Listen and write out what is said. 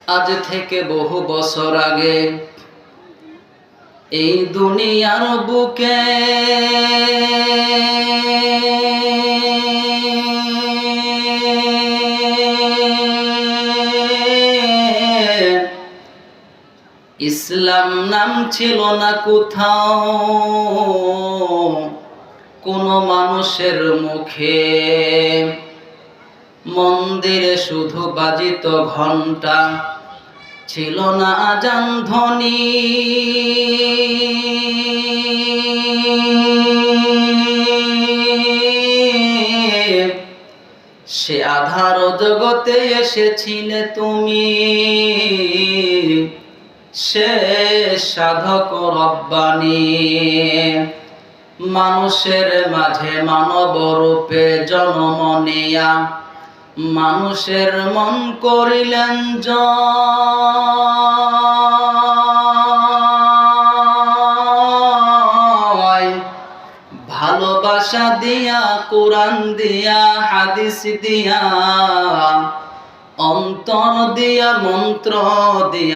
আজ থেকে বহু বছর আগে এই দুনিয়ার বুকে ইসলাম নাম ছিল না কোথাও, কোন মানুষের মুখে। মন্দিরে শুধু বাজিত ঘন্টা, ছিল না আজান ধ্বনি। সে আধার জগতে এসেছিলে তুমি, সে সাধক রব্বানী। মানুষের মাঝে মানব রূপে জন্ম নিয়া মানুষের মন করিলেন জয়। ভালোবাসা দিয়া, কোরআন দিয়া, হাদিস দিয়া, অন্তর দিয়া, মন্ত্র দিয়া